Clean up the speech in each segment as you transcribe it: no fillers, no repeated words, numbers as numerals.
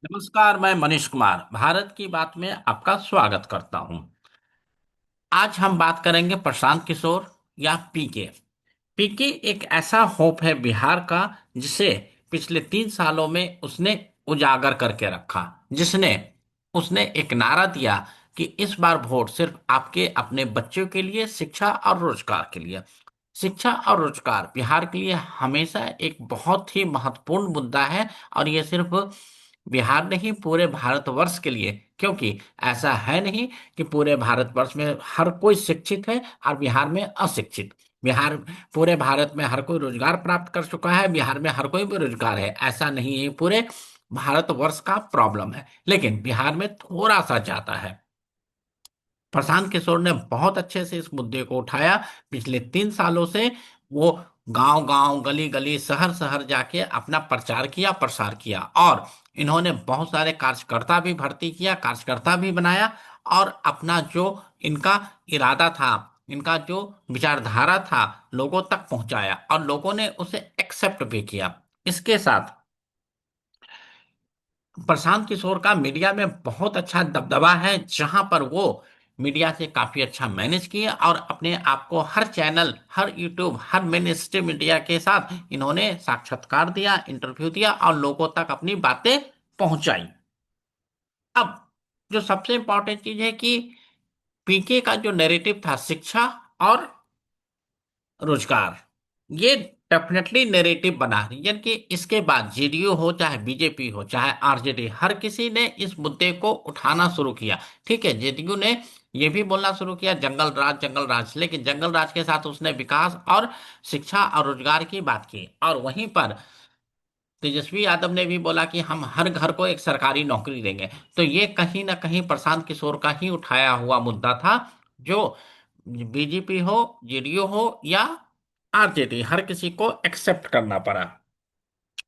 नमस्कार। मैं मनीष कुमार भारत की बात में आपका स्वागत करता हूं। आज हम बात करेंगे प्रशांत किशोर या पीके। पीके एक ऐसा होप है बिहार का, जिसे पिछले 3 सालों में उसने उजागर करके रखा। जिसने उसने एक नारा दिया कि इस बार वोट सिर्फ आपके अपने बच्चों के लिए, शिक्षा और रोजगार के लिए। शिक्षा और रोजगार बिहार के लिए हमेशा एक बहुत ही महत्वपूर्ण मुद्दा है। और ये सिर्फ बिहार नहीं, पूरे भारतवर्ष के लिए। क्योंकि ऐसा है नहीं कि पूरे भारतवर्ष में हर कोई शिक्षित है और बिहार में अशिक्षित। बिहार पूरे भारत में हर कोई रोजगार प्राप्त कर चुका है, बिहार में हर कोई बेरोजगार है, ऐसा नहीं है। पूरे भारतवर्ष का प्रॉब्लम है, लेकिन बिहार में थोड़ा सा ज्यादा है। प्रशांत किशोर ने बहुत अच्छे से इस मुद्दे को उठाया। पिछले 3 सालों से वो गांव गांव, गली गली, शहर शहर जाके अपना प्रचार किया, प्रसार किया। और इन्होंने बहुत सारे कार्यकर्ता भी भर्ती किया, कार्यकर्ता भी बनाया। और अपना जो इनका इरादा था, इनका जो विचारधारा था, लोगों तक पहुंचाया और लोगों ने उसे एक्सेप्ट भी किया। इसके साथ प्रशांत किशोर का मीडिया में बहुत अच्छा दबदबा है, जहां पर वो मीडिया से काफी अच्छा मैनेज किए और अपने आप को हर चैनल, हर यूट्यूब, हर मेन स्ट्रीम मीडिया के साथ इन्होंने साक्षात्कार दिया, इंटरव्यू दिया और लोगों तक अपनी बातें पहुंचाई। अब जो सबसे इंपॉर्टेंट चीज है कि पीके का जो नैरेटिव था, शिक्षा और रोजगार, ये डेफिनेटली नैरेटिव बना रही है कि इसके बाद जेडीयू हो, चाहे बीजेपी हो, चाहे आरजेडी, हर किसी ने इस मुद्दे को उठाना शुरू किया। ठीक है, जेडीयू ने ये भी बोलना शुरू किया जंगल राज, जंगल राज, लेकिन जंगल राज के साथ उसने विकास और शिक्षा और रोजगार की बात की। और वहीं पर तेजस्वी यादव ने भी बोला कि हम हर घर को एक सरकारी नौकरी देंगे। तो ये कहीं ना कहीं प्रशांत किशोर का ही उठाया हुआ मुद्दा था, जो बीजेपी हो, जेडीयू हो या आरजेडी, हर किसी को एक्सेप्ट करना पड़ा।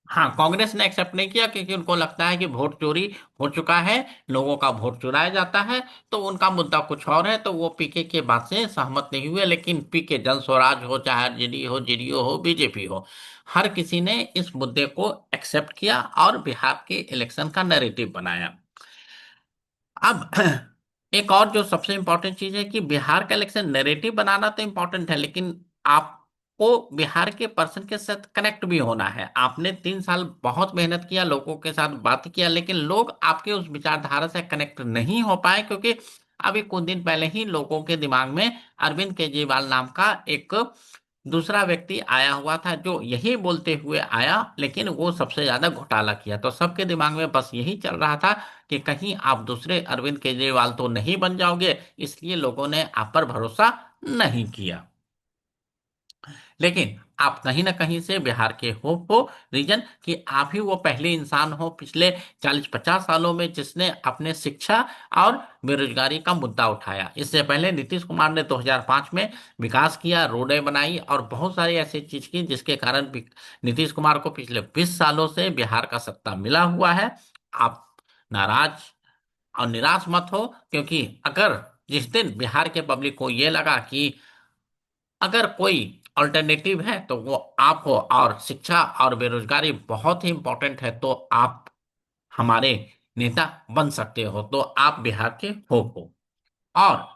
हाँ, कांग्रेस ने एक्सेप्ट नहीं किया क्योंकि उनको लगता है कि वोट चोरी हो चुका है, लोगों का वोट चुराया जाता है। तो उनका मुद्दा कुछ और है, तो वो पीके के बात से सहमत नहीं हुए। लेकिन पीके, जन स्वराज हो, चाहे आरजेडी हो, जेडीयू हो, बीजेपी हो, हर किसी ने इस मुद्दे को एक्सेप्ट किया और बिहार के इलेक्शन का नैरेटिव बनाया। अब एक और जो सबसे इंपॉर्टेंट चीज है कि बिहार का इलेक्शन नैरेटिव बनाना तो इंपॉर्टेंट है, लेकिन आपको बिहार के पर्सन के साथ कनेक्ट भी होना है। आपने 3 साल बहुत मेहनत किया, लोगों के साथ बात किया, लेकिन लोग आपके उस विचारधारा से कनेक्ट नहीं हो पाए। क्योंकि अभी कुछ दिन पहले ही लोगों के दिमाग में अरविंद केजरीवाल नाम का एक दूसरा व्यक्ति आया हुआ था, जो यही बोलते हुए आया, लेकिन वो सबसे ज्यादा घोटाला किया। तो सबके दिमाग में बस यही चल रहा था कि कहीं आप दूसरे अरविंद केजरीवाल तो नहीं बन जाओगे, इसलिए लोगों ने आप पर भरोसा नहीं किया। लेकिन आप कहीं ना कहीं से बिहार के हो रीजन कि आप ही वो पहले इंसान हो पिछले 40-50 सालों में जिसने अपने शिक्षा और बेरोजगारी का मुद्दा उठाया। इससे पहले नीतीश कुमार ने 2005 में विकास किया, रोडें बनाई और बहुत सारी ऐसी चीज की, जिसके कारण नीतीश कुमार को पिछले 20 सालों से बिहार का सत्ता मिला हुआ है। आप नाराज और निराश मत हो, क्योंकि अगर जिस दिन बिहार के पब्लिक को ये लगा कि अगर कोई अल्टरनेटिव है तो वो आप हो, और शिक्षा और बेरोजगारी बहुत ही इंपॉर्टेंट है, तो आप हमारे नेता बन सकते हो, तो आप बिहार के हो। और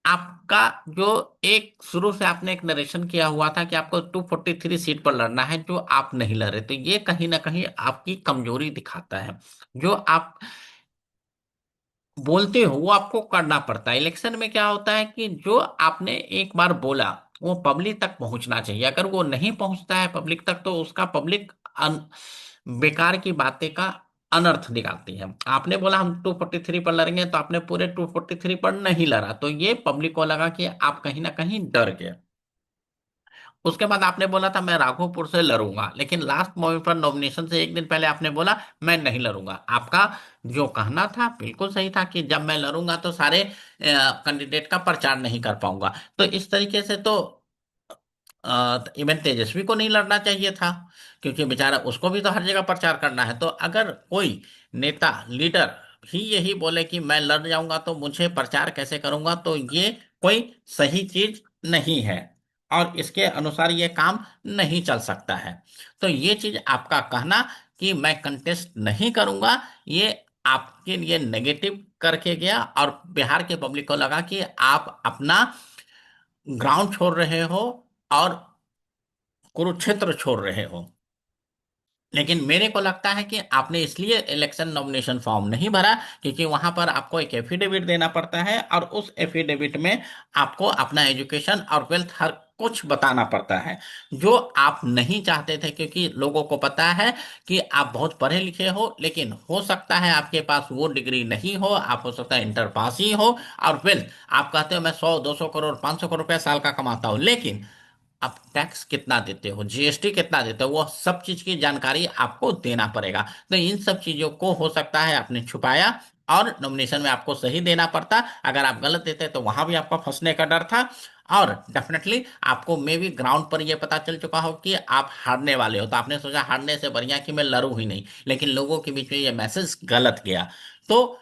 आपका जो एक शुरू से आपने एक नरेशन किया हुआ था कि आपको 243 सीट पर लड़ना है, जो आप नहीं लड़ रहे, तो ये कहीं ना कहीं आपकी कमजोरी दिखाता है। जो आप बोलते हो वो आपको करना पड़ता है। इलेक्शन में क्या होता है कि जो आपने एक बार बोला वो पब्लिक तक पहुंचना चाहिए। अगर वो नहीं पहुंचता है पब्लिक तक, तो उसका पब्लिक बेकार की बातें का अनर्थ निकालती है। आपने बोला हम 243 पर लड़ेंगे, तो आपने पूरे 243 पर नहीं लड़ा, तो ये पब्लिक को लगा कि आप कहीं ना कहीं डर गए। उसके बाद आपने बोला था मैं राघोपुर से लड़ूंगा, लेकिन लास्ट मोमेंट पर, नॉमिनेशन से एक दिन पहले आपने बोला मैं नहीं लड़ूंगा। आपका जो कहना था बिल्कुल सही था कि जब मैं लड़ूंगा तो सारे कैंडिडेट का प्रचार नहीं कर पाऊंगा। तो इस तरीके से तो इवन तेजस्वी को नहीं लड़ना चाहिए था, क्योंकि बेचारा उसको भी तो हर जगह प्रचार करना है। तो अगर कोई नेता, लीडर ही यही बोले कि मैं लड़ जाऊंगा तो मुझे प्रचार कैसे करूंगा, तो ये कोई सही चीज नहीं है और इसके अनुसार ये काम नहीं चल सकता है। तो ये चीज आपका कहना कि मैं कंटेस्ट नहीं करूंगा, ये आपके लिए नेगेटिव करके गया, और बिहार के पब्लिक को लगा कि आप अपना ग्राउंड छोड़ रहे हो और कुरुक्षेत्र छोड़ रहे हो। लेकिन मेरे को लगता है कि आपने इसलिए इलेक्शन नॉमिनेशन फॉर्म नहीं भरा क्योंकि वहां पर आपको एक एफिडेविट देना पड़ता है, और उस एफिडेविट में आपको अपना एजुकेशन और वेल्थ हर कुछ बताना पड़ता है, जो आप नहीं चाहते थे, क्योंकि लोगों को पता है कि आप बहुत पढ़े लिखे हो, लेकिन हो सकता है आपके पास वो डिग्री नहीं हो, आप हो सकता है इंटर पास ही हो, और वेल्थ आप कहते हो मैं 100 200 करोड़ 500 करोड़ रुपया साल का कमाता हूं, लेकिन आप टैक्स कितना देते हो, जीएसटी कितना देते हो, वो सब चीज की जानकारी आपको देना पड़ेगा। तो इन सब चीजों को हो सकता है आपने छुपाया, और नॉमिनेशन में आपको सही देना पड़ता। अगर आप गलत देते तो वहां भी आपका फंसने का डर था। और डेफिनेटली आपको मे भी ग्राउंड पर यह पता चल चुका हो कि आप हारने वाले हो, तो आपने सोचा हारने से बढ़िया कि मैं लड़ूं ही नहीं, लेकिन लोगों के बीच में यह मैसेज गलत गया। तो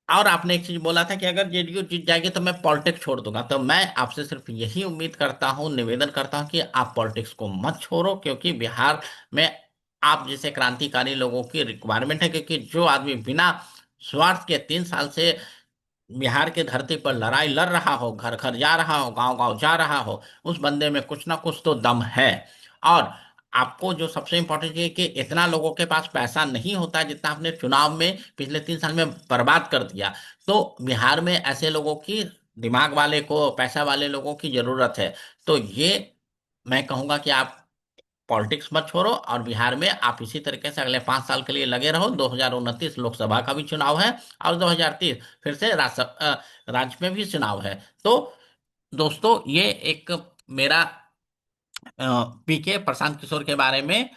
और आपने एक चीज बोला था कि अगर जेडीयू जीत जाएगी तो मैं पॉलिटिक्स छोड़ दूंगा, तो मैं आपसे सिर्फ यही उम्मीद करता हूं, निवेदन करता हूं कि आप पॉलिटिक्स को मत छोड़ो, क्योंकि बिहार में आप जैसे क्रांतिकारी लोगों की रिक्वायरमेंट है, क्योंकि जो आदमी बिना स्वार्थ के 3 साल से बिहार की धरती पर लड़ाई लड़ रहा हो, घर घर जा रहा हो, गांव गांव जा रहा हो, उस बंदे में कुछ ना कुछ तो दम है। और आपको जो सबसे इंपॉर्टेंट है कि इतना लोगों के पास पैसा नहीं होता जितना आपने चुनाव में पिछले 3 साल में बर्बाद कर दिया। तो बिहार में ऐसे लोगों की, दिमाग वाले को, पैसा वाले लोगों की जरूरत है। तो ये मैं कहूंगा कि आप पॉलिटिक्स मत छोड़ो, और बिहार में आप इसी तरीके से अगले 5 साल के लिए लगे रहो। 2029 लोकसभा का भी चुनाव है, और 2030 फिर से राज्य में भी चुनाव है। तो दोस्तों, ये एक मेरा पीके प्रशांत किशोर के बारे में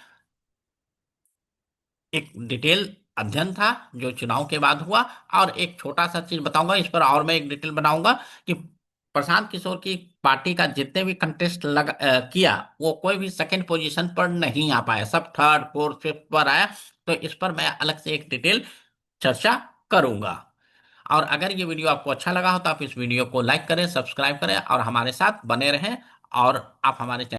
एक डिटेल अध्ययन था जो चुनाव के बाद हुआ। और एक छोटा सा चीज बताऊंगा इस पर, और मैं एक डिटेल बनाऊंगा कि प्रशांत किशोर की पार्टी का जितने भी कंटेस्ट किया, वो कोई भी सेकंड पोजीशन पर नहीं आ पाया, सब थर्ड फोर्थ फिफ्थ पर आया। तो इस पर मैं अलग से एक डिटेल चर्चा करूंगा। और अगर ये वीडियो आपको अच्छा लगा हो तो आप इस वीडियो को लाइक करें, सब्सक्राइब करें, और हमारे साथ बने रहें। और आप हमारे